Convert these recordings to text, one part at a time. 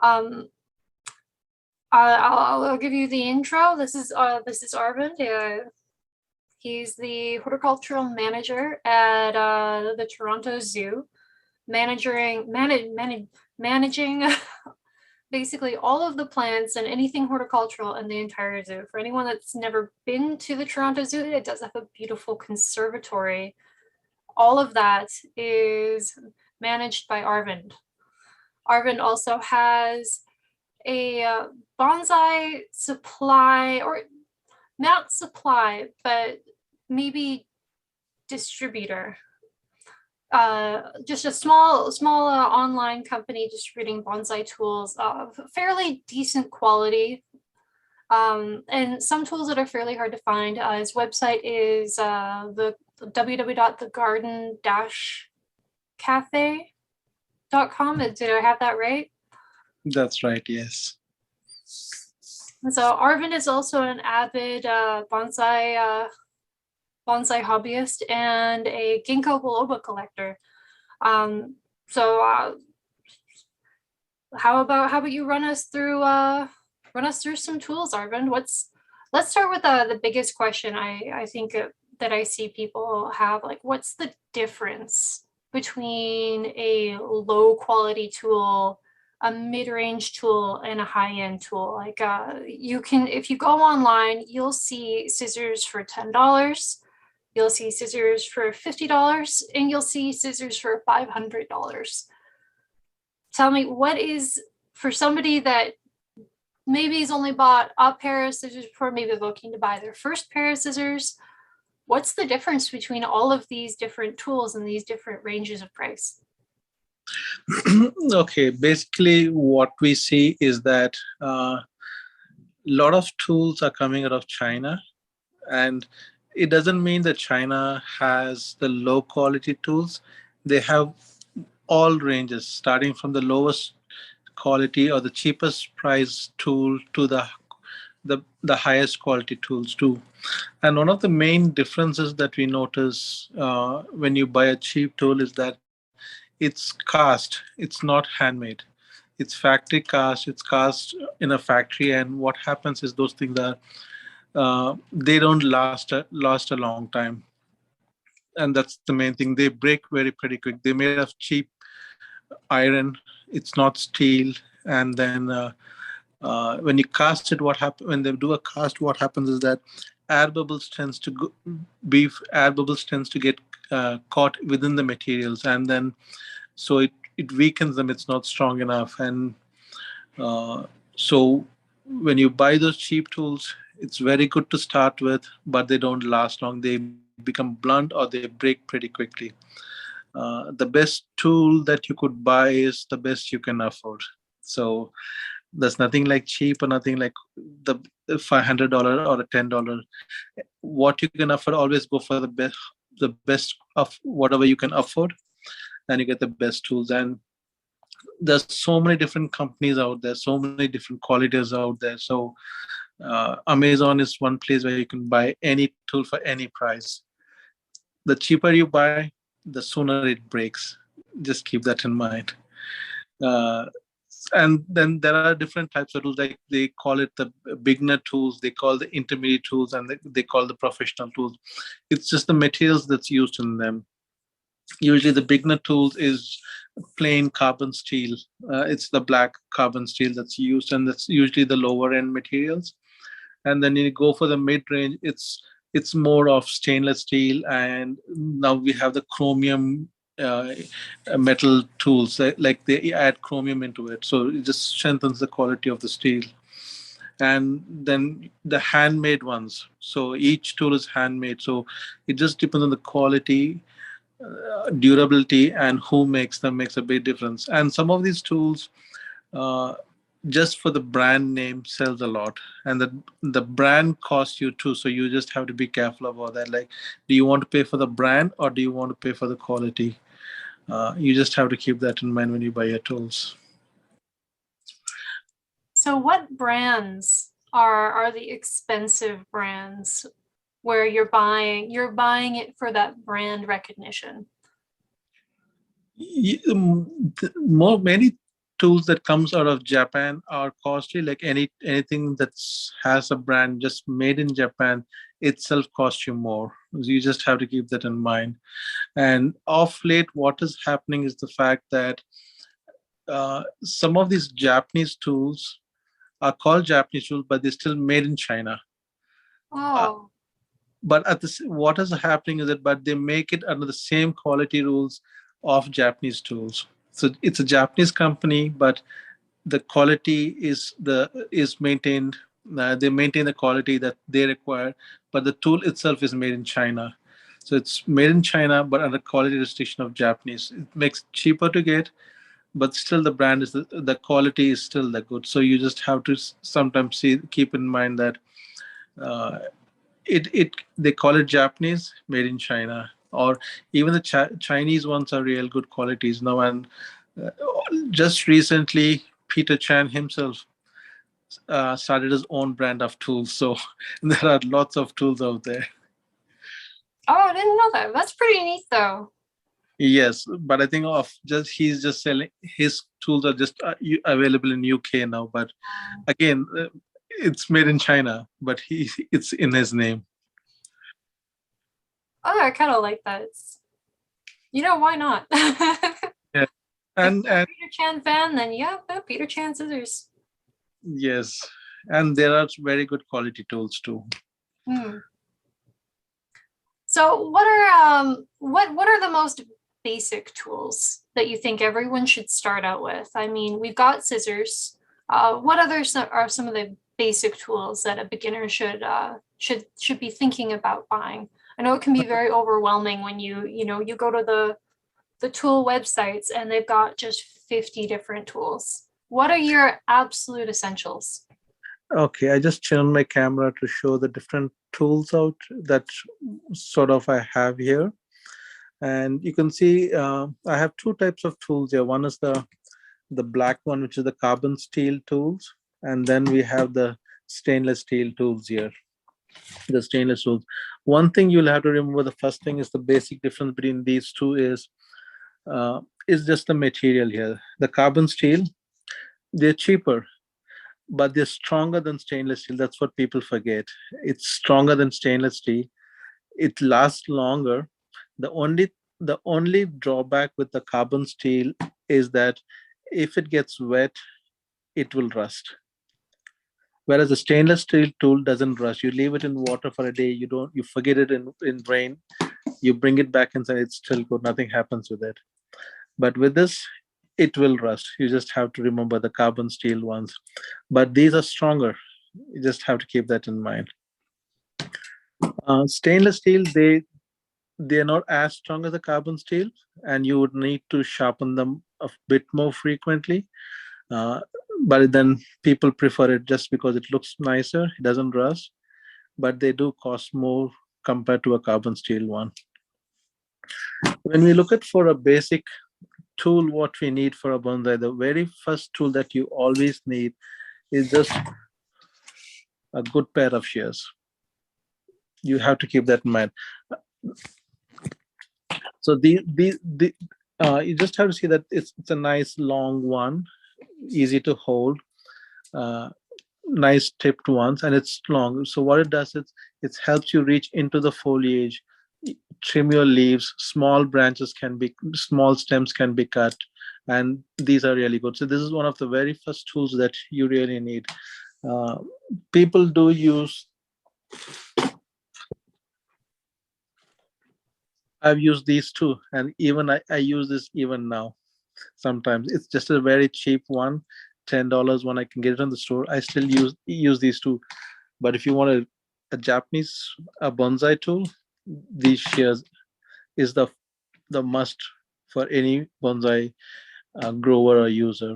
Um, I'll give you the intro. This is Arvind. He's the horticultural manager at the Toronto Zoo, managing basically all of the plants and anything horticultural in the entire zoo. For anyone that's never been to the Toronto Zoo, it does have a beautiful conservatory. All of that is managed by Arvind. Arvind also has a bonsai supply, or not supply, but maybe distributor. Just a small online company distributing bonsai tools of fairly decent quality, and some tools that are fairly hard to find. His website is the www.thegarden-cafe.com. Did I have that right? That's right, yes. So Arvind is also an avid bonsai hobbyist and a ginkgo biloba collector. So how about you run us through some tools, Arvind? Let's start with the biggest question I think that I see people have, like, what's the difference between a low quality tool, a mid-range tool, and a high-end tool? Like you can, if you go online, you'll see scissors for $10, you'll see scissors for $50, and you'll see scissors for $500. Tell me, what is, for somebody that maybe has only bought a pair of scissors before, maybe looking to buy their first pair of scissors, what's the difference between all of these different tools and these different ranges of price? Okay, basically what we see is that a lot of tools are coming out of China, and it doesn't mean that China has the low quality tools. They have all ranges, starting from the lowest quality or the cheapest price tool to the highest quality tools too. And one of the main differences that we notice when you buy a cheap tool is that it's cast, it's not handmade. It's factory cast, it's cast in a factory, and what happens is those things are they don't last a long time, and that's the main thing. They break pretty quick. They're made of cheap iron. It's not steel. And then when you cast it, when they do a cast, what happens is that air bubbles tends to get caught within the materials, and then so it weakens them. It's not strong enough. And so when you buy those cheap tools, it's very good to start with, but they don't last long. They become blunt or they break pretty quickly. The best tool that you could buy is the best you can afford. So there's nothing like cheap or nothing like the $500 or a $10. What you can afford, always go for the best of whatever you can afford, and you get the best tools. And there's so many different companies out there, so many different qualities out there. So Amazon is one place where you can buy any tool for any price. The cheaper you buy, the sooner it breaks. Just keep that in mind. Uh, and then there are different types of tools, like they call it the beginner tools, they call the intermediate tools, and they call the professional tools. It's just the materials that's used in them. Usually the beginner tools is plain carbon steel. It's the black carbon steel that's used, and that's usually the lower end materials. And then you go for the mid range, it's more of stainless steel, and now we have the chromium metal tools, like they add chromium into it, so it just strengthens the quality of the steel. And then the handmade ones, so each tool is handmade, so it just depends on the quality, durability, and who makes them makes a big difference. And some of these tools, uh, just for the brand name, sells a lot, and the brand costs you too, so you just have to be careful about that. Like, do you want to pay for the brand or do you want to pay for the quality? You just have to keep that in mind when you buy your tools. So what brands are the expensive brands where you're buying it for that brand recognition? Many tools that comes out of Japan are costly. Like anything that's has a brand just made in Japan itself costs you more. You just have to keep that in mind. And off late, what is happening is the fact that some of these Japanese tools are called Japanese tools, but they're still made in China. Uh, Oh, but what is happening is that but they make it under the same quality rules of Japanese tools. So it's a Japanese company, but the quality is maintained. They maintain the quality that they require, but the tool itself is made in China. So it's made in China, but under quality restriction of Japanese. It makes it cheaper to get, but still the brand is the quality is still the good. So you just have to sometimes keep in mind that uh, it they call it Japanese made in China, or even the Chinese ones are real good qualities now. And uh, just recently, Peter Chan himself started his own brand of tools. So there are lots of tools out there. oh, I didn't know that. That's pretty neat, though. Yes, but I think of just he's just selling his tools are just available in UK now. But again, it's made in China, but it's in his name. Oh, I kind of like that. Why not? Yeah, If and you're a and Peter Chan fan, then yeah, Peter Chan scissors. yes, and there are very good quality tools too. Hmm. So what are the most basic tools that you think everyone should start out with? I mean, we've got scissors. What others are some of the basic tools that a beginner should be thinking about buying? I know it can be very overwhelming when you go to the tool websites and they've got just 50 different tools. What are your absolute essentials? Okay, I just turned my camera to show the different tools out that sort of I have here. And you can see I have two types of tools here. One is the black one, which is the carbon steel tools, and then we have the stainless steel tools here. The stainless tools. One thing you'll have to remember: the first thing is the basic difference between these two is just the material here. The carbon steel, they're cheaper, but they're stronger than stainless steel. That's what people forget. It's stronger than stainless steel. It lasts longer. The only drawback with the carbon steel is that if it gets wet, it will rust. Whereas the stainless steel tool doesn't rust. You leave it in water for a day, you forget it in rain, you bring it back inside, it's still good, nothing happens with it. But with this, it will rust. You just have to remember the carbon steel ones. But these are stronger. You just have to keep that in mind. Stainless steel, they're not as strong as the carbon steel, and you would need to sharpen them a bit more frequently. Uh, but then people prefer it just because it looks nicer, it doesn't rust, but they do cost more compared to a carbon steel one. When we look at for a basic tool, what we need for a bonsai, the very first tool that you always need is just a good pair of shears. You have to keep that in mind. So you just have to see that it's a nice long one, easy to hold, uh, nice tipped ones, and it's long. So what it does is it helps you reach into the foliage, trim your leaves. Small stems can be cut, and these are really good. So this is one of the very first tools that you really need. Uh, People do use. I've used these too, and even I use this even now. Sometimes it's just a very cheap one, $10 when I can get it on the store. I still use these two. But if you want a Japanese a bonsai tool, these shears is the must for any bonsai grower or user.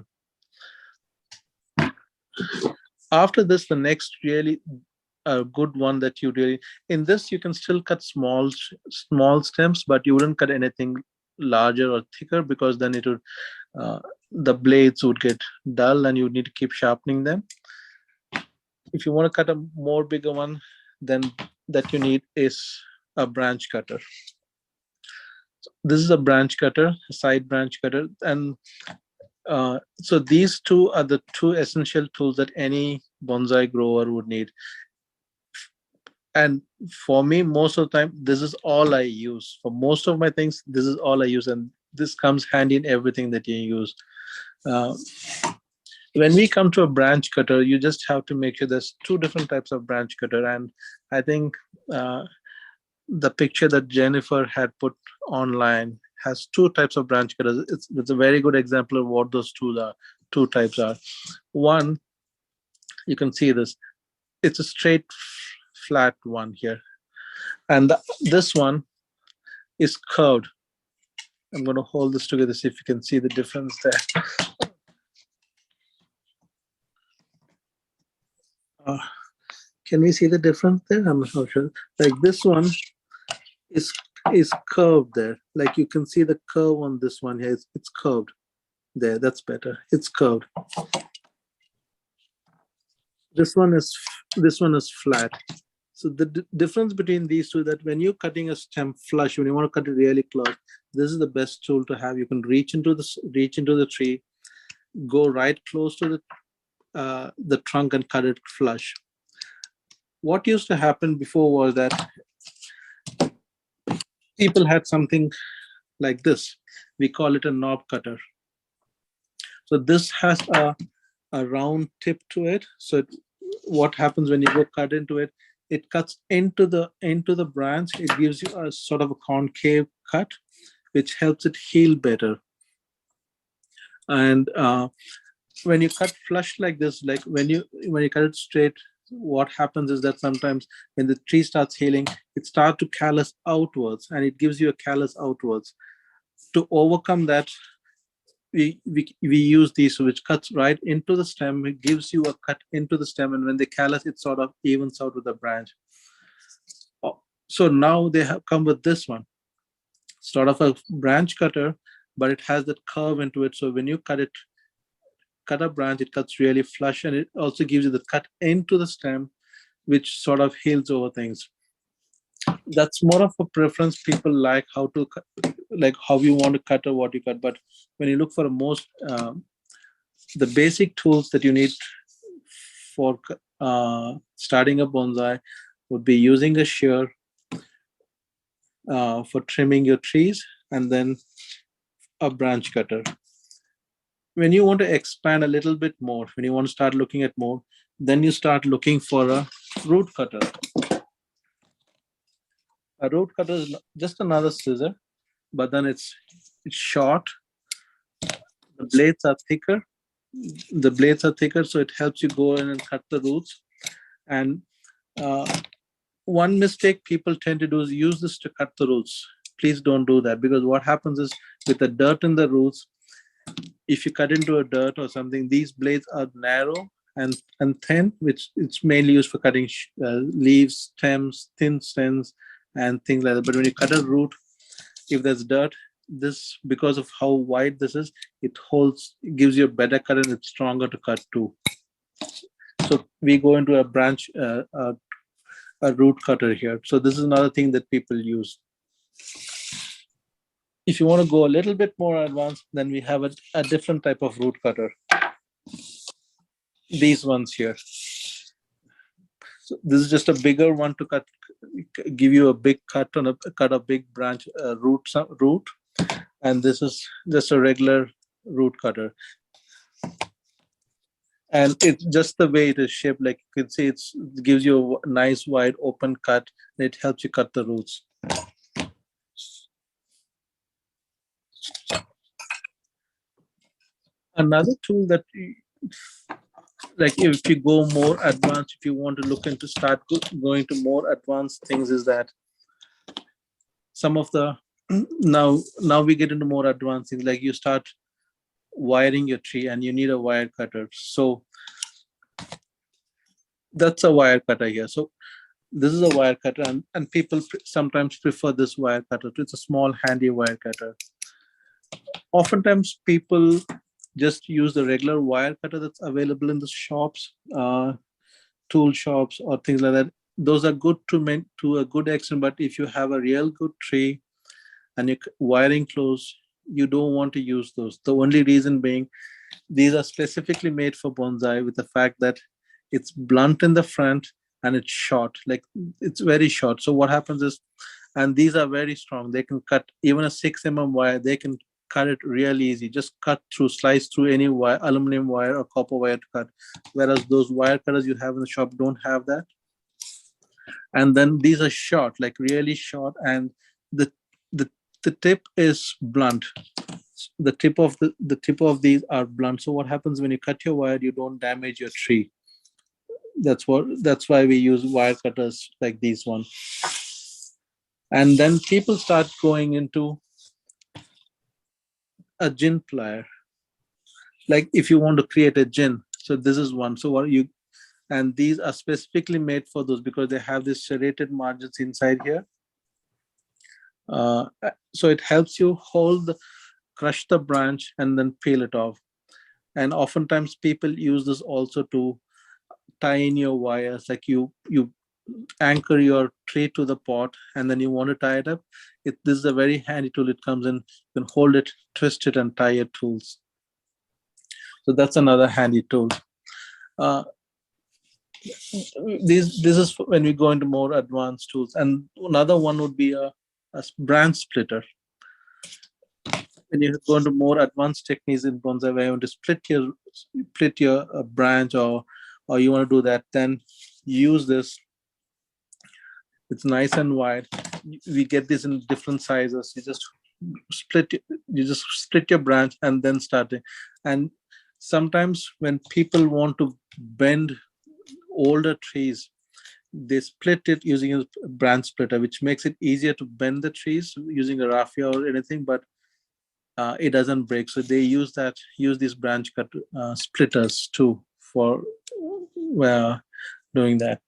After this, the next really a good one that you really in this you can still cut small stems, but you wouldn't cut anything larger or thicker because then it would the blades would get dull and you would need to keep sharpening them. If you want to cut a more bigger one, then that you need is a branch cutter. This is a branch cutter, a side branch cutter, and So these two are the two essential tools that any bonsai grower would need. And for me, most of the time, this is all I use. For most of my things, this is all I use. And this comes handy in everything that you use. Uh, when we come to a branch cutter, you just have to make sure there's two different types of branch cutter. And I think uh, the picture that Jennifer had put online has two types of branch cutters. It's a very good example of what those two types are. One, you can see this. It's a straight flat one here. And this one is curved. I'm going to hold this together, see if you can see the difference there. Uh, can we see the difference there? I'm not sure. Like this one is curved there. Like you can see the curve on this one here. It's curved there. That's better. It's curved. This one is flat. So the difference between these two is that when you're cutting a stem flush, when you want to cut it really close, this is the best tool to have. You can reach into the tree, go right close to the trunk and cut it flush. What used to happen before was that people had something like this. We call it a knob cutter. So this has a round tip to it. So what happens when you go cut into it? It cuts into the branch. It gives you a sort of a concave cut, which helps it heal better. And when you cut flush like this, like when you cut it straight, what happens is that sometimes when the tree starts healing, it starts to callus outwards, and it gives you a callus outwards. To overcome that, we use these, which cuts right into the stem. It gives you a cut into the stem, and when they callus, it sort of evens out with the branch. So now they have come with this one, sort of a branch cutter, but it has that curve into it. So when you cut a branch, it cuts really flush, and it also gives you the cut into the stem, which sort of heals over things. That's more of a preference. People like how to cut, like how you want to cut or what you cut. But when you look for the basic tools that you need for starting a bonsai would be using a shear for trimming your trees, and then a branch cutter. When you want to expand a little bit more, when you want to start looking at more, then you start looking for a root cutter. A root cutter is just another scissor, but then it's short. The blades are thicker. So it helps you go in and cut the roots. And one mistake people tend to do is use this to cut the roots. Please don't do that, because what happens is with the dirt in the roots, if you cut into a dirt or something, these blades are narrow and thin, which it's mainly used for cutting leaves, stems, thin stems, and things like that. But when you cut a root, if there's dirt, this, because of how wide this is, it gives you a better cut, and it's stronger to cut too. So we go into a branch, a root cutter here. So this is another thing that people use. If you want to go a little bit more advanced, then we have a different type of root cutter. These ones here. So this is just a bigger one to cut, give you a big cut on cut a big branch root, and this is just a regular root cutter. And it's just the way it is shaped. Like you can see, it gives you a nice wide open cut, and it helps you cut the roots. Another tool that, like if you go more advanced, if you want to look into start going to more advanced things, is that some of the now we get into more advanced things, like you start wiring your tree and you need a wire cutter. So that's a wire cutter here. So this is a wire cutter, and people sometimes prefer this wire cutter. It's a small handy wire cutter. Oftentimes people just use the regular wire cutter that's available in the shops, tool shops or things like that. Those are good to a good extent, but if you have a real good tree and you're wiring close, you don't want to use those. The only reason being, these are specifically made for bonsai with the fact that it's blunt in the front and it's short, like it's very short. So what happens is, and these are very strong. They can cut even a 6 mm wire. They can cut it really easy. Just cut through, slice through any wire, aluminum wire or copper wire to cut. Whereas those wire cutters you have in the shop don't have that. And then these are short, like really short, and the the the tip is blunt. The tip of these are blunt. So what happens when you cut your wire, you don't damage your tree. That's why we use wire cutters like these one. And then people start going into a gin plier. Like if you want to create a gin, so this is one. So what you, and these are specifically made for those because they have these serrated margins inside here. So it helps you crush the branch and then peel it off. And oftentimes people use this also to tie in your wires, like you anchor your tray to the pot and then you want to tie it up. This is a very handy tool. It comes in, you can hold it, twist it, and tie your tools. So that's another handy tool. uh, this is when we go into more advanced tools. And another one would be a branch splitter. When you go into more advanced techniques in bonsai, where you want to split your branch, or you want to do that, then use this. It's nice and wide. We get this in different sizes. You just split your branch and then start it. And sometimes when people want to bend older trees, they split it using a branch splitter, which makes it easier to bend the trees using a raffia or anything, but it doesn't break. So they use these branch cut splitters too for doing that.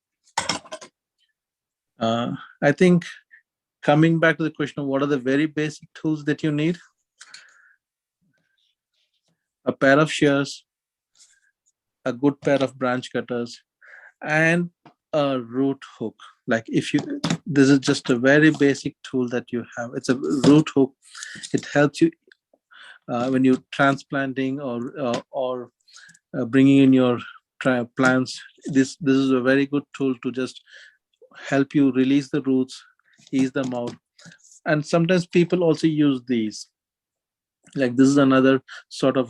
I think coming back to the question of what are the very basic tools that you need: a pair of shears, a good pair of branch cutters, and a root hook. Like this is just a very basic tool that you have. It's a root hook. It helps you when you're transplanting or bringing in your plants. This is a very good tool to just help you release the roots, ease them out. And sometimes people also use these. Like this is another sort of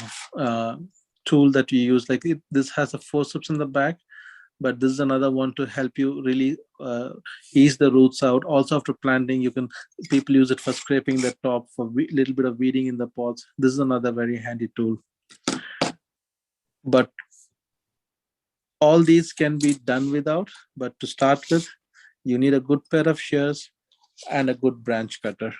tool that you use. Like this has a forceps in the back, but this is another one to help you really ease the roots out. Also after planting, people use it for scraping the top, for little bit of weeding in the pots. This is another very handy tool. But all these can be done without. But to start with, you need a good pair of shears and a good branch cutter.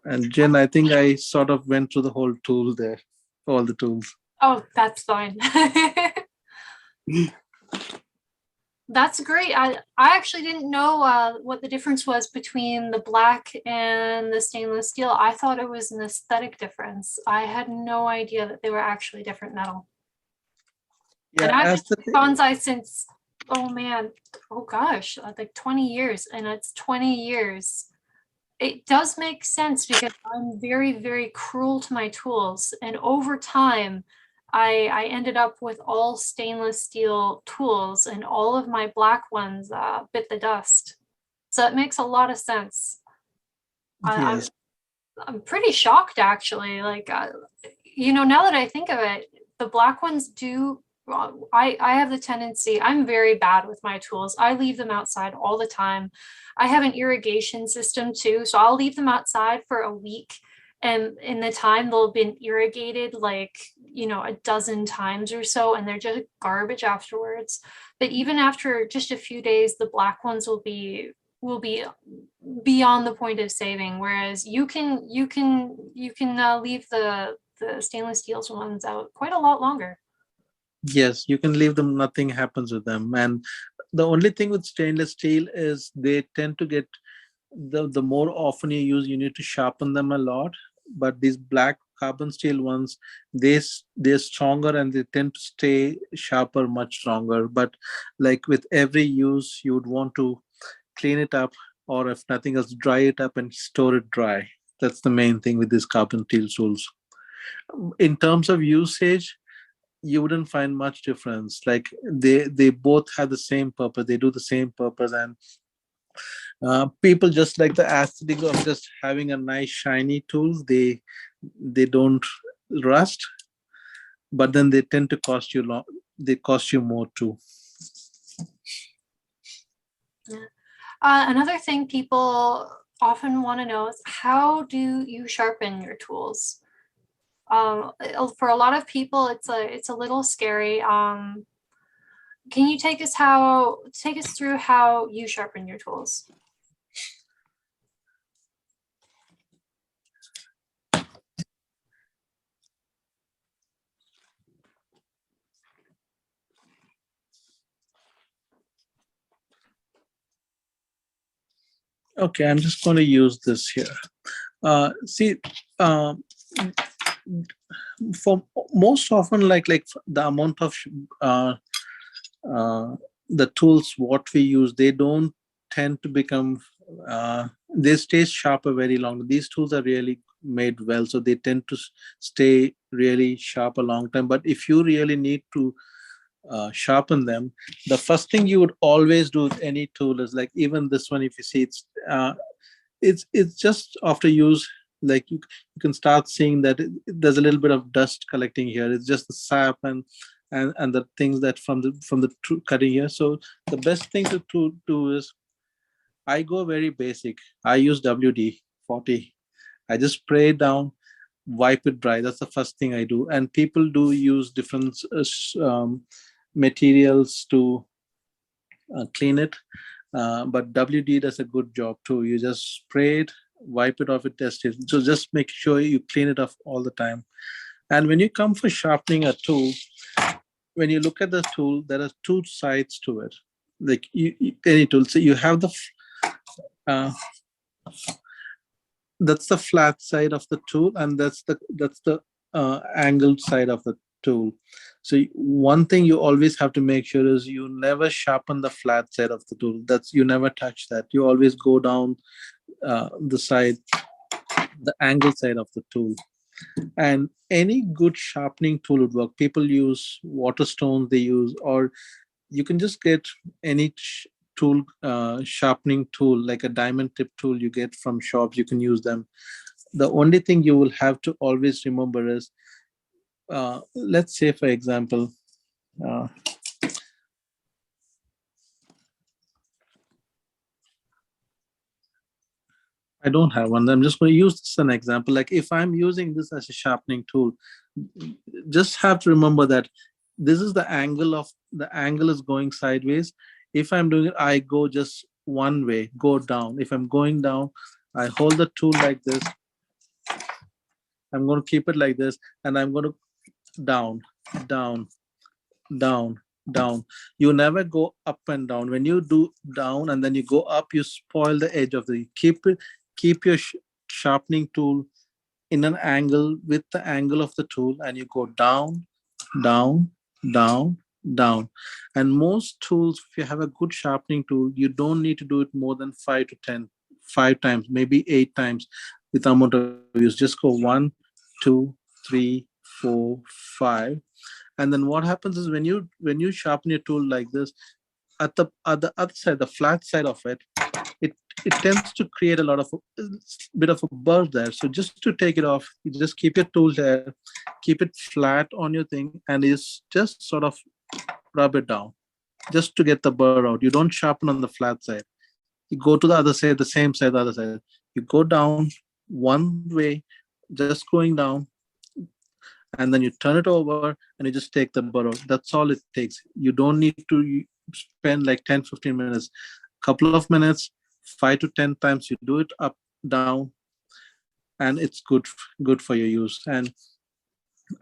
And Jen, I think I sort of went through the whole tool there, all the tools. Oh, that's fine. That's great. I actually didn't know what the difference was between the black and the stainless steel. I thought it was an aesthetic difference. I had no idea that they were actually different metal. Yeah, and I've been bonsai since, oh gosh, like 20 years, and it's 20 years. It does make sense because I'm very, very cruel to my tools. And over time, I ended up with all stainless steel tools, and all of my black ones bit the dust. So it makes a lot of sense. Yes. I'm pretty shocked, actually. Like, now that I think of it, the black ones do. I have the tendency, I'm very bad with my tools. I leave them outside all the time. I have an irrigation system too, so I'll leave them outside for a week, and in the time they'll have been irrigated like, a dozen times or so, and they're just garbage afterwards. But even after just a few days, the black ones will be beyond the point of saving, whereas you can leave the stainless steel ones out quite a lot longer. Yes, you can leave them, nothing happens with them. And the only thing with stainless steel is they tend to get, the more often you use, you need to sharpen them a lot. But these black carbon steel ones, they're stronger and they tend to stay sharper much stronger. But like with every use, you would want to clean it up, or if nothing else, dry it up and store it dry. That's the main thing with these carbon steel tools. In terms of usage, you wouldn't find much difference. Like they both have the same purpose. They do the same purpose, and people just like the aesthetic of just having a nice shiny tools. They don't rust, but then they tend to cost you long. They cost you more too. Yeah. Another thing people often want to know is, how do you sharpen your tools? For a lot of people, it's a little scary. Can you take us through how you sharpen your tools? Okay, I'm just going to use this here. See, for most often, like the amount of uh, uh, the tools what we use, they don't tend to become. They stay sharper very long. These tools are really made well, so they tend to stay really sharp a long time. But if you really need to sharpen them, the first thing you would always do with any tool is, like, even this one, if you see, it's just after use, like you can start seeing that there's a little bit of dust collecting here. It's just the sap and the things that from the cutting here. So the best thing to do is, I go very basic. I use WD-40. I just spray it down, wipe it dry. That's the first thing I do. And people do use different materials to clean it. But WD does a good job too. You just spray it, wipe it off, it test it. So just make sure you clean it off all the time. And when you come for sharpening a tool, when you look at the tool, there are two sides to it. Like any tool, so you have uh, that's the flat side of the tool, and that's the angled side of the tool. So one thing you always have to make sure is you never sharpen the flat side of the tool. That's, you never touch that. You always go down the side, the angle side of the tool. And any good sharpening tool would work. People use water stones, they use, or you can just get any tool, sharpening tool, like a diamond tip tool you get from shops. You can use them. The only thing you will have to always remember is, let's say for example, uh, I don't have one. I'm just going to use this as an example. Like if I'm using this as a sharpening tool, just have to remember that this is the angle is going sideways. If I'm doing it, I go just one way, go down. If I'm going down, I hold the tool like this. I'm going to keep it like this, and I'm going to down, down, down, down. You never go up and down. When you do down and then you go up, you spoil the edge of the. Keep your sharpening tool in an angle with the angle of the tool, and you go down, down, down, down. And most tools, if you have a good sharpening tool, you don't need to do it more than 5 to 10, 5 times, maybe 8 times with the amount of use. Just go 1, 2, 3, 4, 5. And then what happens is, when you sharpen your tool like this, at the other side, the flat side of it, it it tends to create a lot of bit of a burr there. So just to take it off, you just keep your tool there, keep it flat on your thing, and is just sort of rub it down just to get the burr out. You don't sharpen on the flat side. You go to the other side, the same side, the other side. You go down one way, just going down, and then you turn it over and you just take the burr out. That's all it takes. You don't need to spend like 10-15 minutes. Couple of minutes, 5 to 10 times you do it up, down, and it's good for your use. And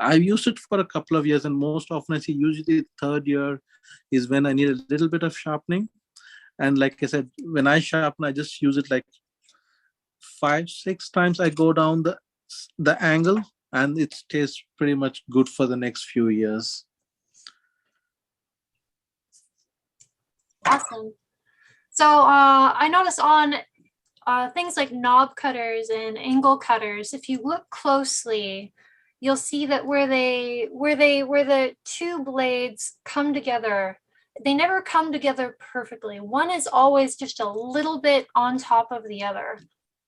I've used it for a couple of years, and most often I see usually third year is when I need a little bit of sharpening. And like I said, when I sharpen, I just use it like 5-6 times. I go down the angle, and it stays pretty much good for the next few years. Awesome. So I noticed on things like knob cutters and angle cutters, if you look closely, you'll see that where the two blades come together, they never come together perfectly. One is always just a little bit on top of the other.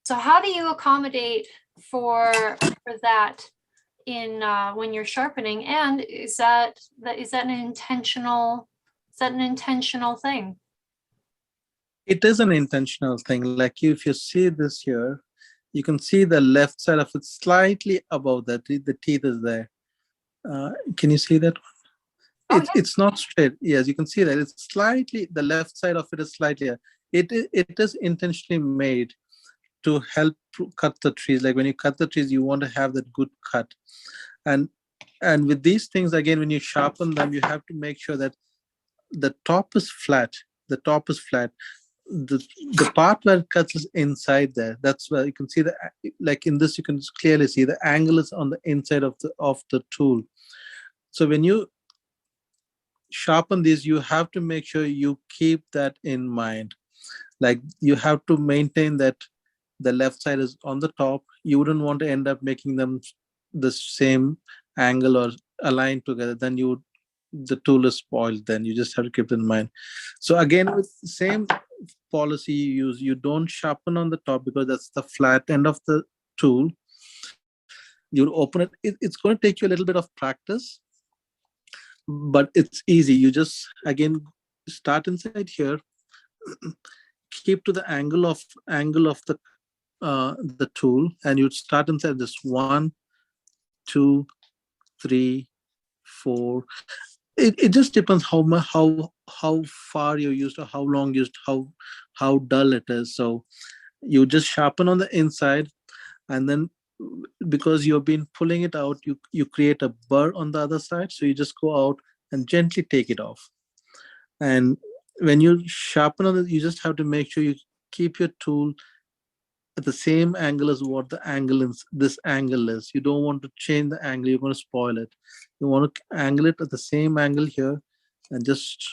So how do you accommodate for that in when you're sharpening? And is that an intentional thing? It is an intentional thing. Like if you see this here, you can see the left side of it slightly above that. The teeth is there. Can you see that? Oh yeah. It's not straight. Yes, you can see that it's slightly, the left side of it is slightly. It is intentionally made to help cut the trees. Like when you cut the trees, you want to have that good cut. And with these things, again, when you sharpen them, you have to make sure that the top is flat. The top is flat. The the part where it cuts is inside there. That's where you can see the, like in this, you can clearly see the angle is on the inside of the tool. So when you sharpen these, you have to make sure you keep that in mind. Like you have to maintain that the left side is on the top. You wouldn't want to end up making them the same angle or aligned together. Then the tool is spoiled. Then you just have to keep it in mind. So again, with the same policy you use, you don't sharpen on the top because that's the flat end of the tool. You open it. It's going to take you a little bit of practice, but it's easy. You just again start inside here, keep to the angle of the tool, and you'd start inside this 1, 2, 3, 4. It just depends how far you used or how long used, how dull it is. So you just sharpen on the inside, and then because you've been pulling it out, you create a burr on the other side. So you just go out and gently take it off. And when you sharpen on it, you just have to make sure you keep your tool at the same angle as what the angle is. This angle is. You don't want to change the angle. You're going to spoil it. You want to angle it at the same angle here, and just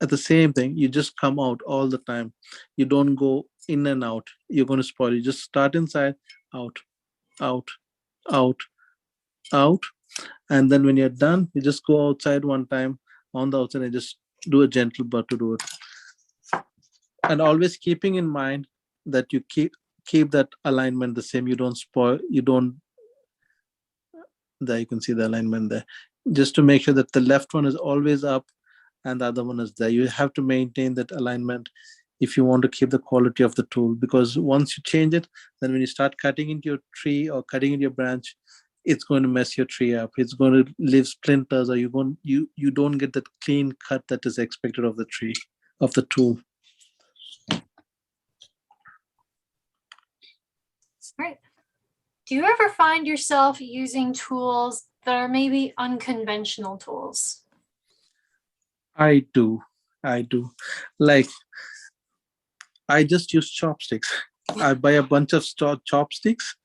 at the same thing. You just come out all the time. You don't go in and out. You're going to spoil. You just start inside, out, out, out, out, and then when you're done, you just go outside one time on the outside and just do a gentle burr to do it. And always keeping in mind that you keep that alignment the same. You don't spoil. You don't. There you can see the alignment there. Just to make sure that the left one is always up and the other one is there. You have to maintain that alignment if you want to keep the quality of the tool, because once you change it, then when you start cutting into your tree or cutting into your branch, it's going to mess your tree up. It's going to leave splinters, or you don't get that clean cut that is expected of the tree, of the tool. Right. Do you ever find yourself using tools that are maybe unconventional tools? I do. Like, I just use chopsticks. I buy a bunch of chopsticks.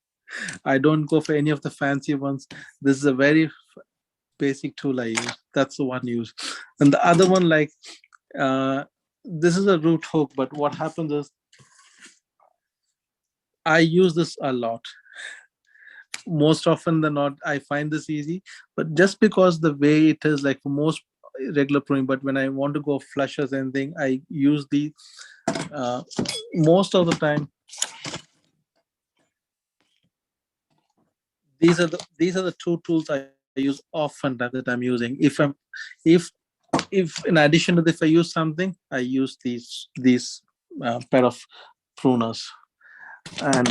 I don't go for any of the fancy ones. This is a very basic tool I use. That's the one use. And the other one, like, this is a root hook, but what happens is I use this a lot. Most often than not, I find this easy, but just because the way it is, like for most regular pruning, but when I want to go flush or anything, I use the most of the time. These are the two tools I use often that I'm using. If in addition to this, if I use something, I use these pair of pruners. And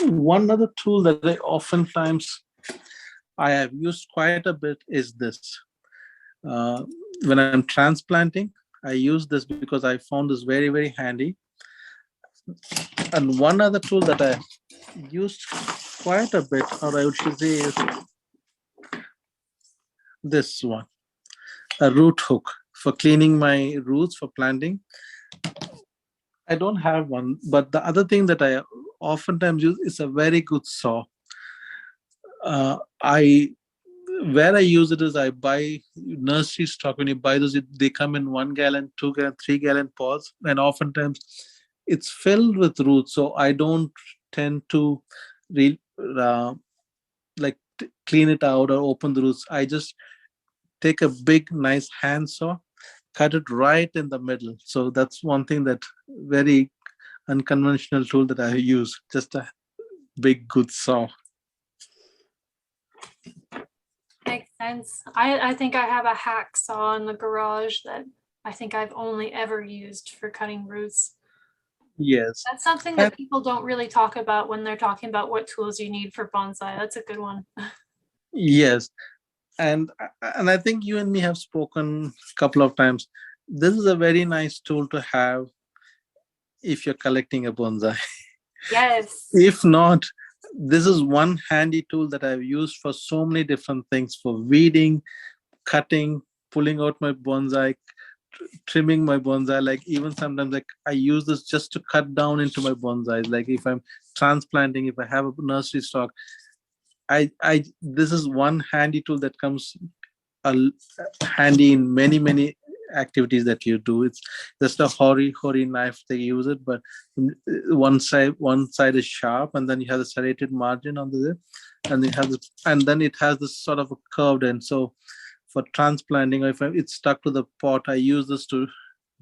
one other tool that I oftentimes I have used quite a bit is this. When I'm transplanting, I use this because I found this very, very handy. And one other tool that I used quite a bit, or I would say, is this one, a root hook for cleaning my roots for planting. I don't have one, but the other thing that I oftentimes use is a very good saw. I where I use it is I buy nursery stock. When you buy those, they come in 1 gallon, 2 gallon, 3 gallon pots, and oftentimes it's filled with roots. So I don't tend to re- uh, clean it out or open the roots. I just take a big, nice handsaw, cut it right in the middle. So that's one thing that very unconventional tool that I use. Just a big, good saw. Makes sense. I think I have a hacksaw in the garage that I think I've only ever used for cutting roots. Yes. That's something And that people don't really talk about when they're talking about what tools you need for bonsai. That's a good one. yes. And I think you and me have spoken a couple of times. This is a very nice tool to have if you're collecting a bonsai. Yes. If not, this is one handy tool that I've used for so many different things, for weeding, cutting, pulling out my bonsai, trimming my bonsai. Like even sometimes, like I use this just to cut down into my bonsai. Like if I'm transplanting, if I have a nursery stock, I this is one handy tool that comes handy in many activities that you do. It's just a hori knife they use it, but one side is sharp, and then you have the serrated margin on the, and it has and then it has this sort of a curved end. So for transplanting, or if it's stuck to the pot, I use this to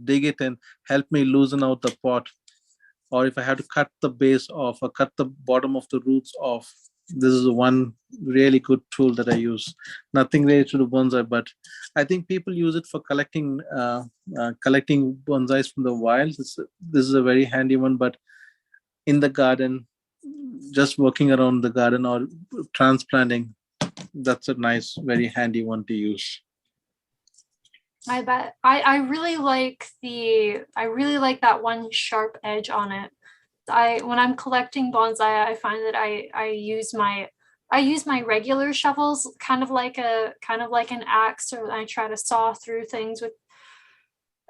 dig it and help me loosen out the pot. Or if I had to cut the base off or cut the bottom of the roots off, this is one really good tool that I use. Nothing related to bonsai, but I think people use it for collecting bonsais from the wild. This is a very handy one, but in the garden, just working around the garden or transplanting, that's a nice, very handy one to use. I bet. I really like that one sharp edge on it. When I'm collecting bonsai, I find that I use my regular shovels kind of like an axe, or I try to saw through things with.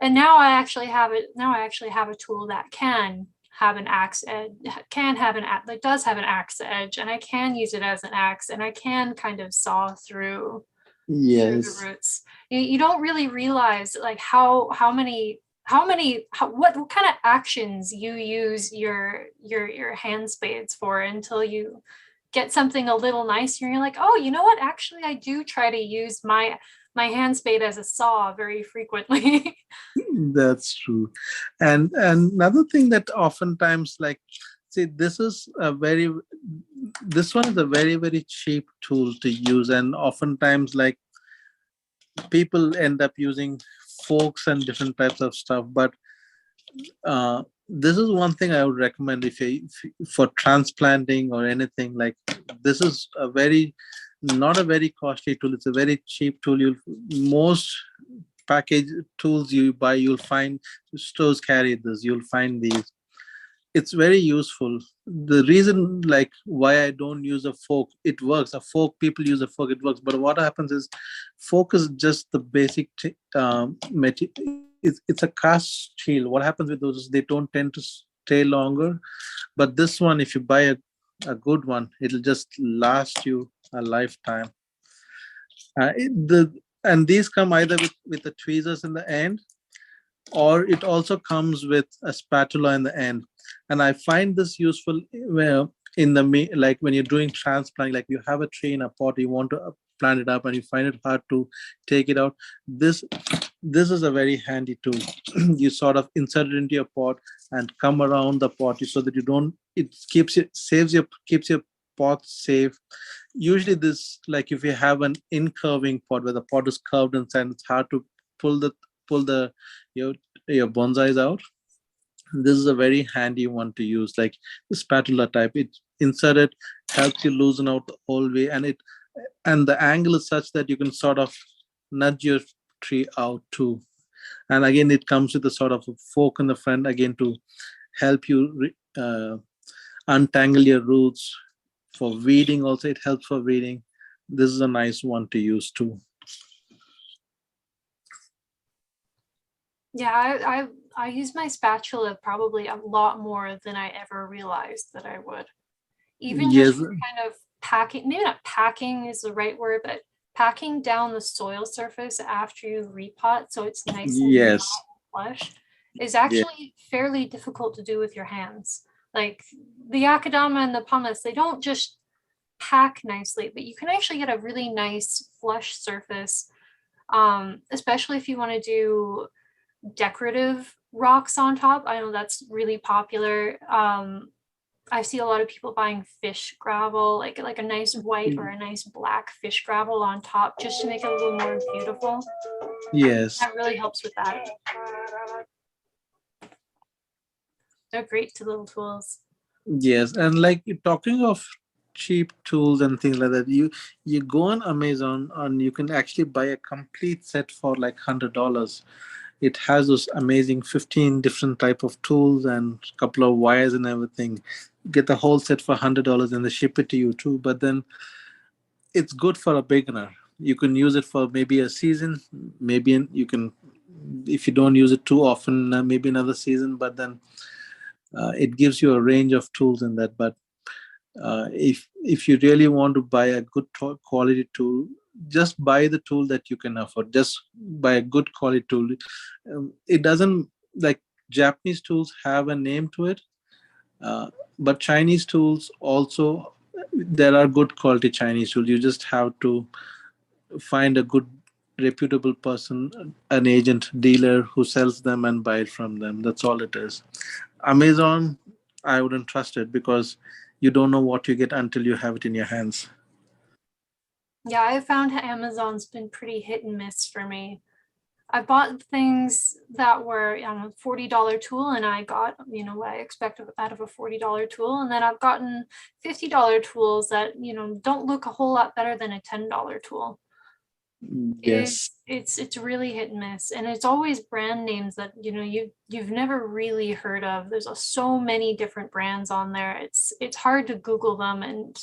And now I actually have a tool that can have an axe edge, that does have an axe edge, and I can use it as an axe, and I can kind of saw through the Yes. roots. You don't really realize like what kind of actions you use your hand spades for until you get something a little nicer and you're like, oh, you know what, actually I do try to use my hand spade as a saw very frequently. That's true. And another thing that oftentimes, like, see, this one is a very cheap tool to use, and oftentimes like people end up using forks and different types of stuff. But this is one thing I would recommend for transplanting or anything. Like this is a very not a very costly tool. It's a very cheap tool. Most package tools you buy, you'll find stores carry this. You'll find these. It's very useful. The reason like why I don't use a fork, it works. A fork, people use a fork, it works. But what happens is, fork is just the basic it's a cast steel. What happens with those is they don't tend to stay longer. But this one, if you buy a good one, it'll just last you a lifetime. And these come either with the tweezers in the end, or it also comes with a spatula in the end. And I find this useful in the like when you're doing transplant, like you have a tree in a pot, you want to plant it up, and you find it hard to take it out. This is a very handy tool. You sort of insert it into your pot and come around the pot so that you don't. It keeps your pot safe. Usually, this, like if you have an incurving pot where the pot is curved inside, it's hard to pull the your your bonsais out. This is a very handy one to use, like the spatula type. It inserted, helps you loosen out the whole way, and the angle is such that you can sort of nudge your tree out too. And again, it comes with a sort of a fork in the front again to help you untangle your roots. For weeding also, it helps for weeding. This is a nice one to use too. Yeah, I use my spatula probably a lot more than I ever realized that I would. Even just Yes. for kind of packing, maybe not packing is the right word, but packing down the soil surface after you repot so it's nice and Yes. flush is Yeah. actually fairly difficult to do with your hands. Like the Akadama and the pumice, they don't just pack nicely, but you can actually get a really nice flush surface, especially if you want to do decorative rocks on top. I know that's really popular. I see a lot of people buying fish gravel, like a nice white or a nice black fish gravel on top, just to make it a little more beautiful. Yes. That really helps with that. They're great little tools. Yes. And like talking of cheap tools and things like that, you go on Amazon and you can actually buy a complete set for like $100. It has those amazing 15 different type of tools and a couple of wires and everything. Get the whole set for $100 and they ship it to you too. But then it's good for a beginner. You can use it for maybe a season, you can, if you don't use it too often, maybe another season. But then it gives you a range of tools in that. But if you really want to buy a good quality tool, just buy the tool that you can afford. Just buy a good quality tool. It doesn't, like, Japanese tools have a name to it, but Chinese tools also, there are good quality Chinese tools. You just have to find a good reputable person, an agent, dealer who sells them, and buy it from them. That's all it is. Amazon, I wouldn't trust it because you don't know what you get until you have it in your hands. Yeah, I found Amazon's been pretty hit and miss for me. I bought things that were $40 tool, and I got what I expected out of a $40 tool, and then I've gotten $50 tools that don't look a whole lot better than a $10 tool. Yes, It's really hit and miss, and it's always brand names that you've never really heard of. There's so many different brands on there. It's hard to Google them and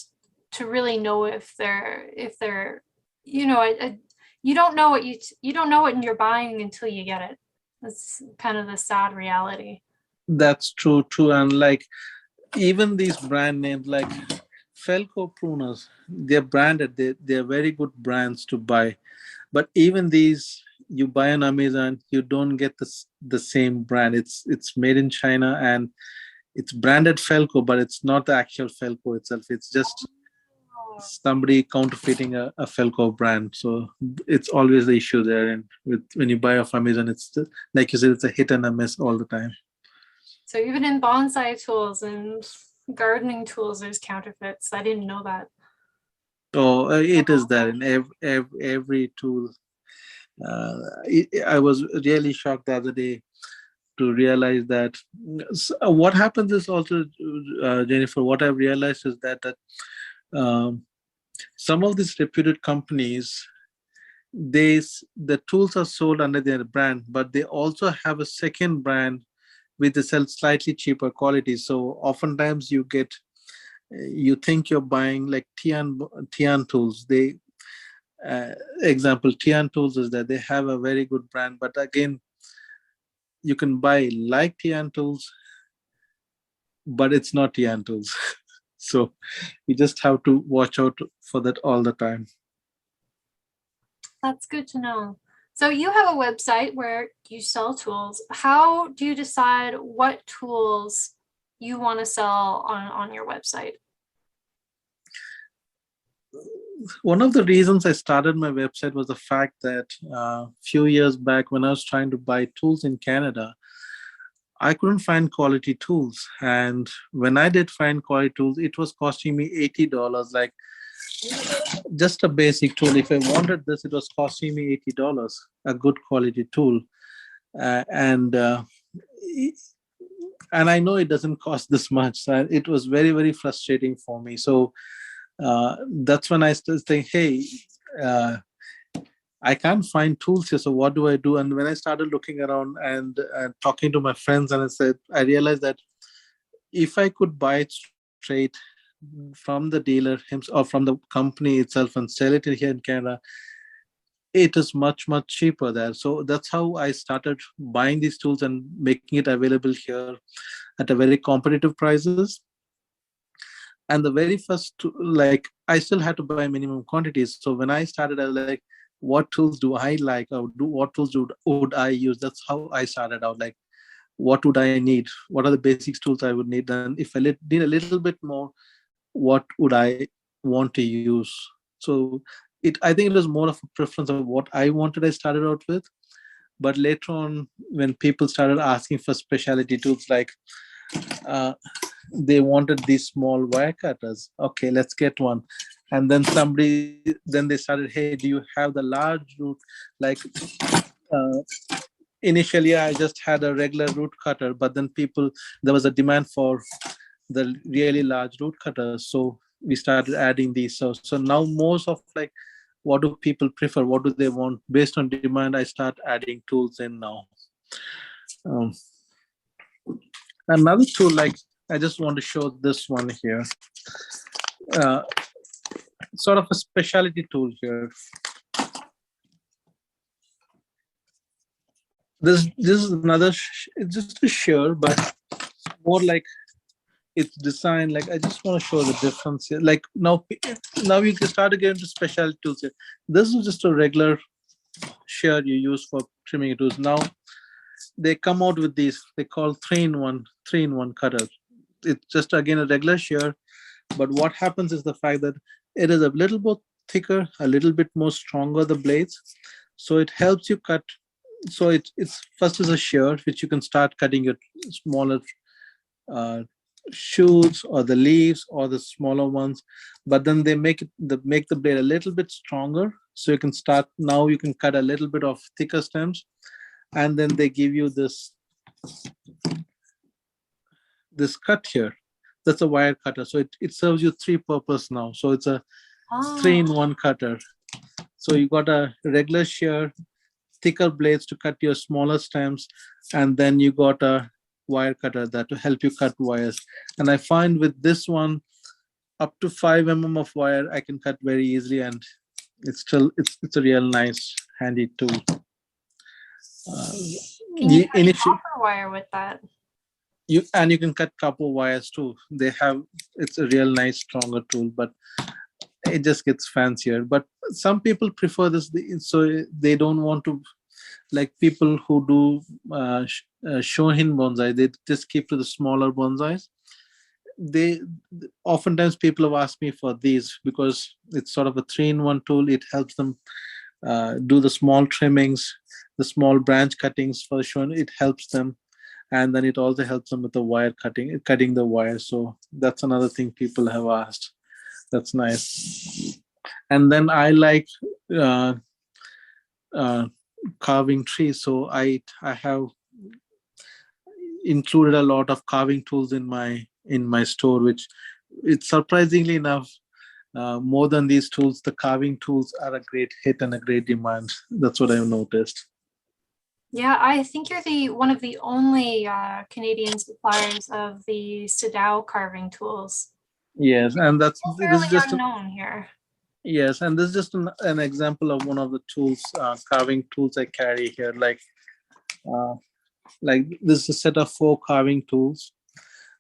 to really know if they're you don't know what you don't know what you're buying until you get it. That's kind of the sad reality. that's true too. And like even these brand names like Felco pruners, they're branded. They're very good brands to buy. But even these, you buy on Amazon, you don't get the same brand. It's made in China and it's branded Felco, but it's not the actual Felco itself. It's just somebody counterfeiting a Felco brand. So it's always the issue there. And with when you buy off Amazon, it's like you said, it's a hit and a miss all the time. So even in bonsai tools and gardening tools, there's counterfeits. I didn't know that. So it is there in every tool. I was really shocked the other day to realize that. What happens is also, Jennifer, what I've realized is that um, some of these reputed companies, the tools are sold under their brand, but they also have a second brand which they sell slightly cheaper quality. So oftentimes you think you're buying like Tian tools. Example, Tian tools is that they have a very good brand, but again, you can buy like Tian tools, but it's not Tian tools. So you just have to watch out for that all the time. That's good to know. So you have a website where you sell tools. How do you decide what tools you want to sell on your website? One of the reasons I started my website was the fact that a few years back when I was trying to buy tools in Canada, I couldn't find quality tools. And when I did find quality tools, it was costing me $80. Like just a basic tool. If I wanted this, it was costing me $80, a good quality tool. Uh, and uh, and I know it doesn't cost this much. So it was very, very frustrating for me. So that's when I started saying, hey, uh, I can't find tools here. So what do I do? And when I started looking around and talking to my friends, and I realized that if I could buy it straight from the dealer himself or from the company itself and sell it here in Canada, it is much, much cheaper there. So that's how I started buying these tools and making it available here at a very competitive prices. And the very first, like I still had to buy minimum quantities. So when I started, I was like, what tools do I like, or what tools would I use? That's how I started out. Like, what would I need? What are the basics tools I would need? And if I need a little bit more, what would I want to use? So I think it was more of a preference of what I wanted. I started out with, but later on, when people started asking for specialty tools, like uh, they wanted these small wire cutters. Okay, let's get one. And then then they started, hey, do you have the large root? Like uh, initially, I just had a regular root cutter, but then there was a demand for the really large root cutters. So we started adding these. So now most of like, what do people prefer? What do they want? Based on demand, I start adding tools in now. Um, Another tool, like I just want to show this one here. Uh, Sort of a specialty tool here. This is another. It's just a shear, but more like it's designed. Like I just want to show the difference here. Like now you can start to get into specialty tools here. This is just a regular shear you use for trimming tools. Now they come out with these. They call three-in-one cutter. It's just again a regular shear, but what happens is the fact that it is a little bit thicker, a little bit more stronger the blades, so it helps you cut. So it's first is a shear which you can start cutting your smaller uh, shoots or the leaves or the smaller ones, but then they make the blade a little bit stronger, so you can start now you can cut a little bit of thicker stems, and then they give you this cut here. That's a wire cutter, so it serves you three purpose now. So it's a Oh, three-in-one cutter. So you got a regular shear, thicker blades to cut your smaller stems, and then you got a wire cutter that to help you cut wires. And I find with this one, up to 5 of wire I can cut very easily, and it's a real nice handy tool. Uh, can you cut initially, copper wire with that? you can cut copper wires too. It's a real nice stronger tool, but it just gets fancier. But some people prefer this, so they don't want to, like people who do shohin bonsai, they just keep to the smaller bonsais. They oftentimes people have asked me for these because it's sort of a three-in-one tool. It helps them do the small trimmings, the small branch cuttings for shohin. It helps them, and then it also helps them with the wire cutting the wire. So that's another thing people have asked. That's nice. And then I like uh, uh, carving trees, so I have included a lot of carving tools in my store, which it's surprisingly enough, more than these tools, the carving tools are a great hit and a great demand. That's what I've noticed. Yeah, I think you're the one of the only Canadian suppliers of the Sadao carving tools. Yes, and Still this is fairly just unknown here. yes, and this is just an example of one of the tools, carving tools I carry here. Uh, like this is a set of 4 carving tools.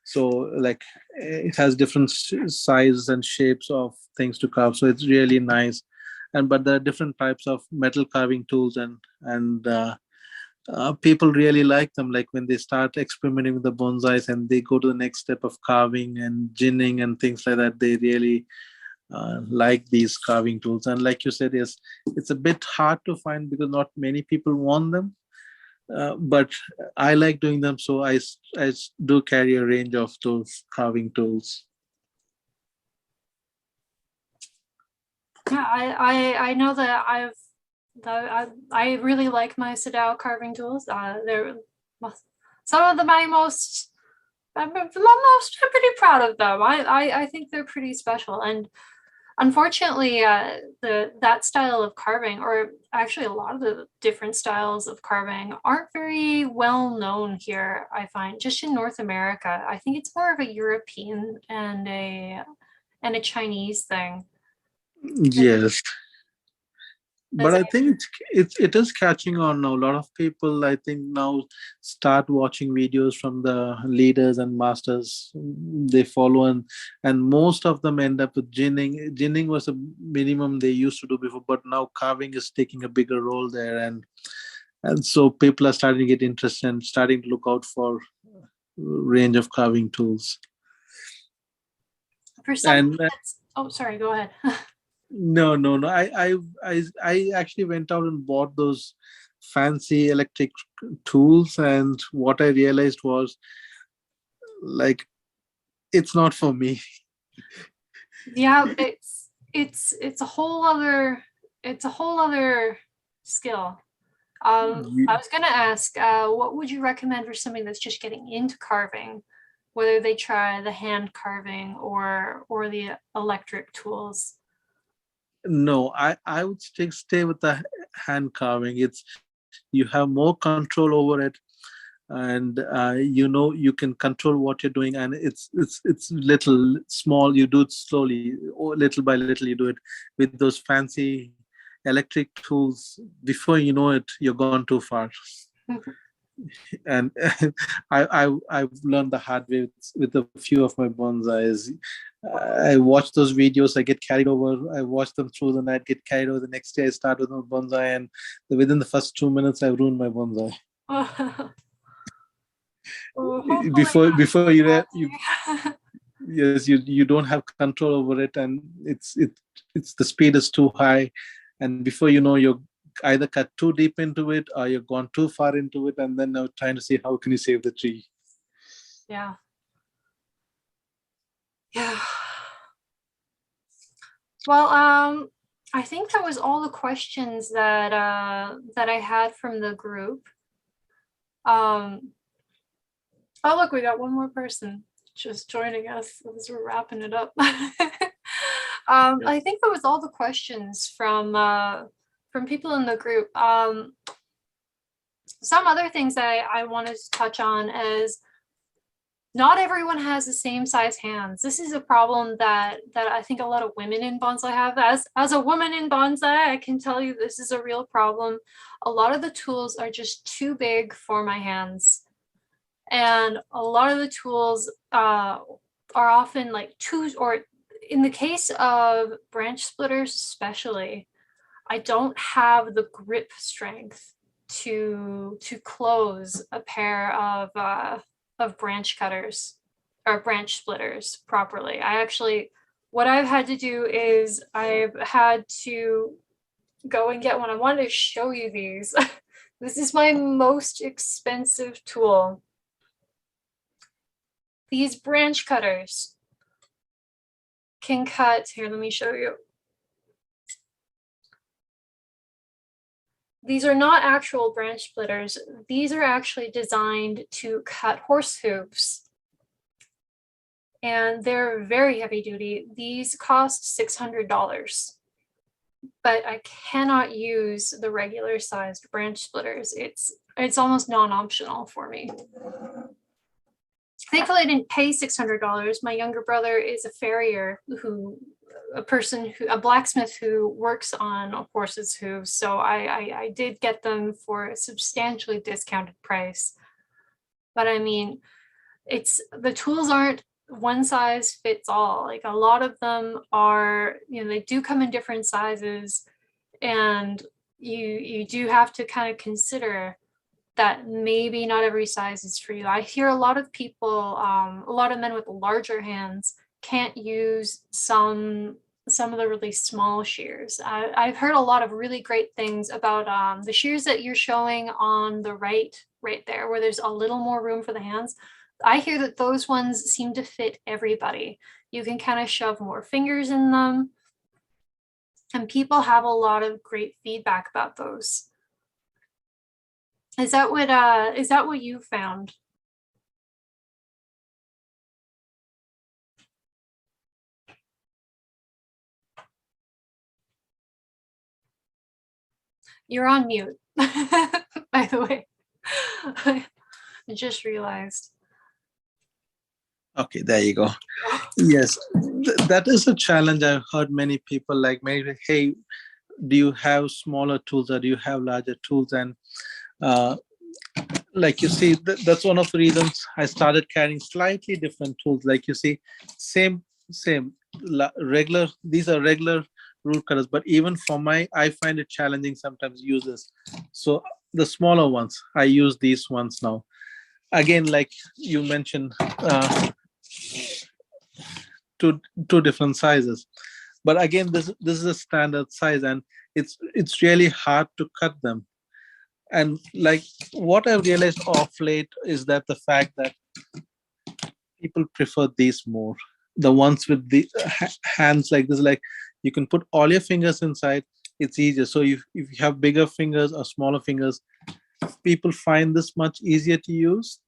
So like it has different sizes and shapes of things to carve, so it's really nice. And but there are different types of metal carving tools, and people really like them. Like when they start experimenting with the bonsais and they go to the next step of carving and ginning and things like that, they really like these carving tools. And like you said, yes, it's a bit hard to find because not many people want them, but I like doing them, so I do carry a range of those carving tools. Yeah, I know that I really like my Sadao carving tools. They're some of them I'm pretty proud of them. I think they're pretty special. And unfortunately, that style of carving, or actually a lot of the different styles of carving, aren't very well known here. I find just in North America. I think it's more of a European and a Chinese thing. Yes, But I think it is catching on now. A lot of people, I think, now start watching videos from the leaders and masters they follow, and most of them end up with ginning. Ginning was a minimum they used to do before, but now carving is taking a bigger role there, and so people are starting to get interested and starting to look out for range of carving tools. For something And that's, oh, sorry, go ahead. no. I actually went out and bought those fancy electric tools, and what I realized was, like, it's not for me. Yeah, it's a whole other skill. I was gonna ask, what would you recommend for somebody that's just getting into carving, whether they try the hand carving or the electric tools? No, I would stay with the hand carving. It's, you have more control over it, and you can control what you're doing, and it's little small. You do it slowly, or little by little. You do it with those fancy electric tools. Before you know it, you're gone too far. And I've learned the hard way with a few of my bonsais. I watch those videos, I get carried over. I watch them through the night, get carried over. The next day, I start with my bonsai, and within the first 2 minutes, I've ruined my bonsai. Well, hopefully Before not you, too yes, you don't have control over it, and it's the speed is too high, and before you know, you're either cut too deep into it, or you've gone too far into it, and then now trying to see how can you save the tree. yeah. Yeah. Well, I think that was all the questions that I had from the group. Oh, look, we got one more person just joining us as we're wrapping it up. I think that was all the questions from people in the group. Some other things I wanted to touch on is not everyone has the same size hands. This is a problem that I think a lot of women in bonsai have. As a woman in bonsai, I can tell you this is a real problem. A lot of the tools are just too big for my hands. And a lot of the tools are often like or in the case of branch splitters especially, I don't have the grip strength to close a pair of branch cutters or branch splitters properly. What I've had to do is I've had to go and get one. I wanted to show you these. This is my most expensive tool. These branch cutters can cut, here, let me show you. These are not actual branch splitters. These are actually designed to cut horse hooves. And they're very heavy duty. These cost $600. But I cannot use the regular sized branch splitters. It's almost non-optional for me. Thankfully, I didn't pay $600. My younger brother is a farrier a blacksmith who works on horses' hooves. So I did get them for a substantially discounted price. But I mean, the tools aren't one size fits all. Like a lot of them are, they do come in different sizes, and you do have to kind of consider that maybe not every size is for you. I hear a lot of people, a lot of men with larger hands can't use some of the really small shears. I've heard a lot of really great things about the shears that you're showing on the right there, where there's a little more room for the hands. I hear that those ones seem to fit everybody. You can kind of shove more fingers in them, and people have a lot of great feedback about those. Is that what you found? You're on mute, by the way. I just realized. Okay, there you go. Yes, that is a challenge. I've heard many people like, maybe, hey, do you have smaller tools or do you have larger tools? And uh, like you see, that's one of the reasons I started carrying slightly different tools. Like you see, same regular. These are regular root cutters, but even for my, I find it challenging sometimes to use this. So the smaller ones, I use these ones now. Again, like you mentioned, two different sizes. But again, this is a standard size, and it's really hard to cut them. And like what I've realized off late is that the fact that people prefer these more, the ones with the hands like this, like you can put all your fingers inside, it's easier. So if you have bigger fingers or smaller fingers, people find this much easier to use.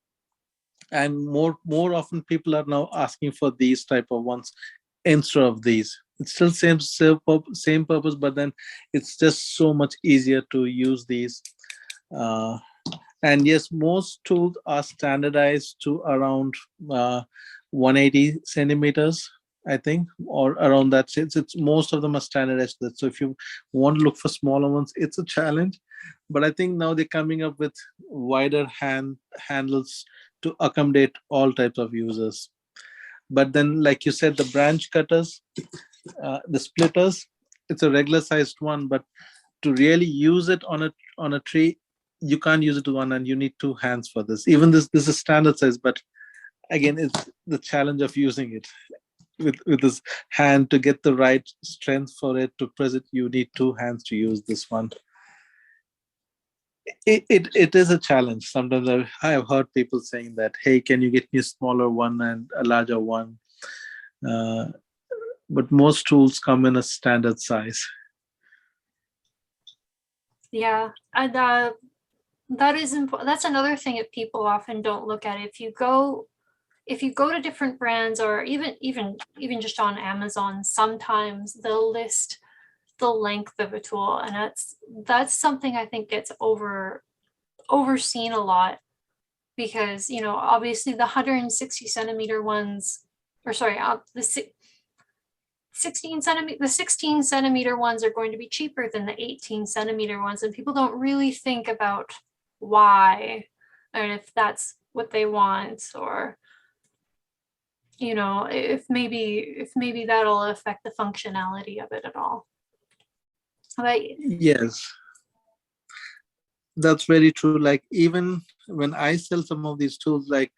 And more often people are now asking for these type of ones instead of these. It's still same purpose, but then it's just so much easier to use these. uh, and yes, most tools are standardized to around 180 centimeters, I think, or around that. It's most of them are standardized to that. So if you want to look for smaller ones, it's a challenge. But I think now they're coming up with wider handles to accommodate all types of users. But then, like you said, the branch cutters, the splitters, it's a regular sized one, but to really use it on a tree, you can't use it to one, and you need two hands for this. Even this is standard size, but again, it's the challenge of using it with this hand to get the right strength for it to press it. You need two hands to use this one. It is a challenge. Sometimes I have heard people saying that, hey, can you get me a smaller one and a larger one? uh, but most tools come in a standard size. Yeah, and that is important. That's another thing that people often don't look at. If you go to different brands, or even just on Amazon, sometimes they'll list the length of a tool, and that's something I think gets overseen a lot, because obviously the 160 centimeter ones, or sorry, the 16 centimeter ones are going to be cheaper than the 18 centimeter ones, and people don't really think about why, and if that's what they want, or if maybe that'll affect the functionality of it at all. But Yes, that's very true. Like even when I sell some of these tools, like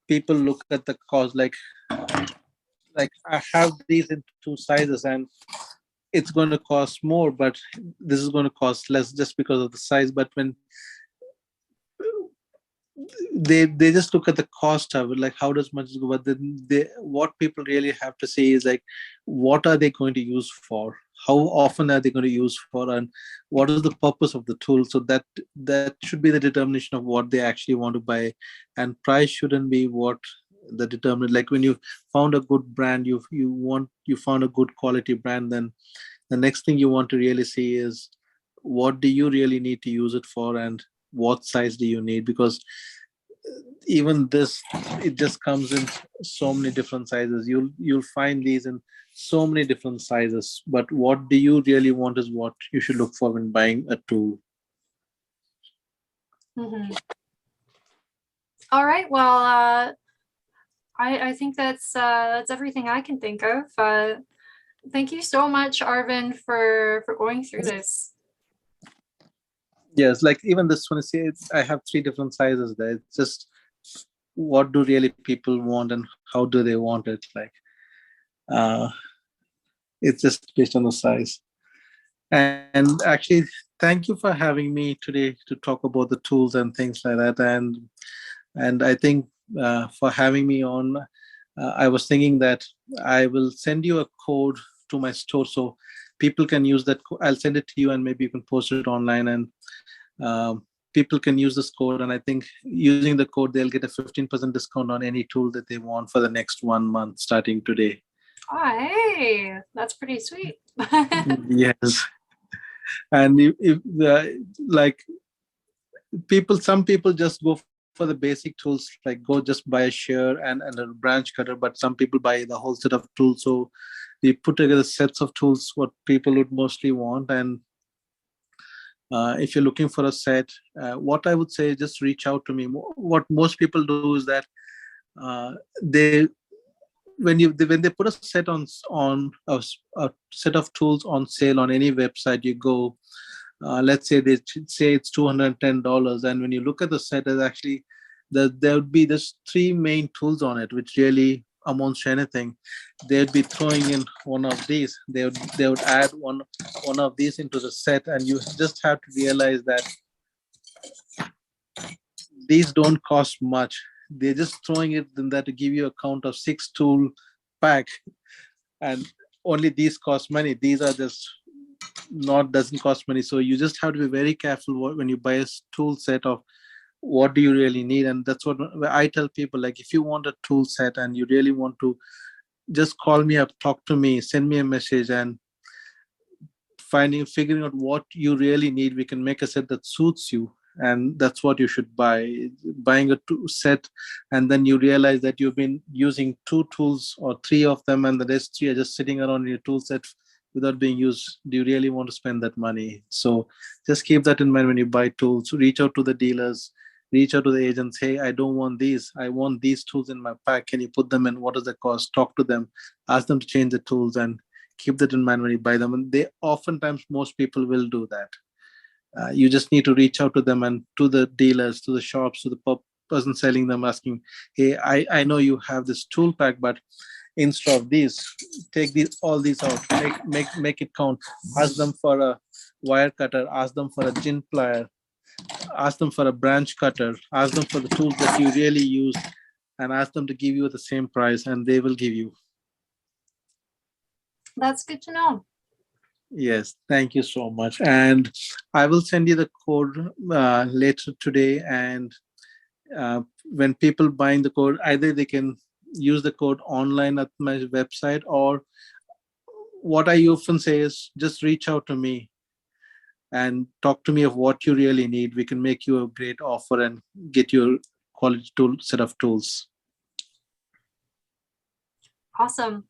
people look at the cost, like I have these in two sizes and it's going to cost more, but this is going to cost less just because of the size. But when they just look at the cost of it, like how does much go, but then what people really have to say is like, what are they going to use for, how often are they going to use for, and what is the purpose of the tool. So that should be the determination of what they actually want to buy, and price shouldn't be what the determinant. Like when you found a good brand, you found a good quality brand, then the next thing you want to really see is what do you really need to use it for, and what size do you need. Because even this, it just comes in so many different sizes. You'll find these in so many different sizes, but what do you really want is what you should look for when buying a tool. mm-hmm. All right, well, I think that's everything I can think of. Thank you so much, Arvind, for going through this. Yes, like even this one, see, I have three different sizes there. It's just what do really people want and how do they want it. Like it's just based on the size. And actually, thank you for having me today to talk about the tools and things like that. And I think for having me on, I was thinking that I will send you a code to my store so people can use that. I'll send it to you, and maybe you can post it online, and people can use this code. And I think using the code, they'll get a 15% discount on any tool that they want for the next 1 month starting today. Oh, hey, that's pretty sweet. Yes. And if like some people just go for the basic tools, like go just buy a shear and a branch cutter, but some people buy the whole set of tools. So we put together sets of tools what people would mostly want, and If you're looking for a set, what I would say, just reach out to me. What most people do is that they when they put a set on a set of tools on sale on any website you go, let's say they say it's $210, and when you look at the set, there's actually there would be just three main tools on it, which really amounts to anything. They'd be throwing in one of these. They would add one of these into the set, and you just have to realize that these don't cost much. They're just throwing it in there to give you a count of six tool pack, and only these cost money. These are just not doesn't cost money. So you just have to be very careful when you buy a tool set of what do you really need. And that's what I tell people, like, if you want a tool set and you really want to, just call me up, talk to me, send me a message, and figuring out what you really need. We can make a set that suits you, and that's what you should buy. Buying a set and then you realize that you've been using two tools or three of them, and the rest three are just sitting around in your tool set without being used. Do you really want to spend that money? So just keep that in mind when you buy tools. Reach out to the dealers, reach out to the agents. Hey, I don't want these, I want these tools in my pack, can you put them in? What does the cost? Talk to them, ask them to change the tools, and keep that in mind when you buy them. And they oftentimes, most people will do that. You just need to reach out to them and to the dealers, to the shops, to the person selling them, asking, hey, I know you have this tool pack, but instead of these, take all these out, make it count. Ask them for a wire cutter, ask them for a gin plier, ask them for a branch cutter, ask them for the tools that you really use, and ask them to give you the same price, and they will give you. That's good to know. Yes, thank you so much. And I will send you the code later today. And when people buying the code, either they can use the code online at my website, or what I often say is just reach out to me and talk to me of what you really need. We can make you a great offer and get you a quality set of tools. Awesome.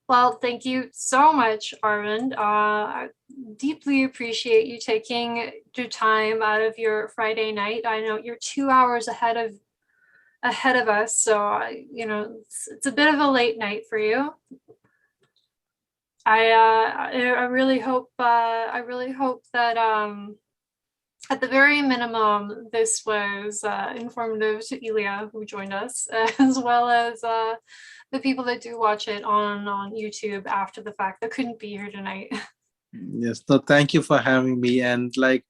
Well, thank you so much, Arvind. I deeply appreciate you taking your time out of your Friday night. I know you're 2 hours ahead of us, so it's a bit of a late night for you. I really hope that at the very minimum this was informative to Ilya, who joined us, as well as the people that do watch it on YouTube after the fact that couldn't be here tonight. Yes, so thank you for having me. And like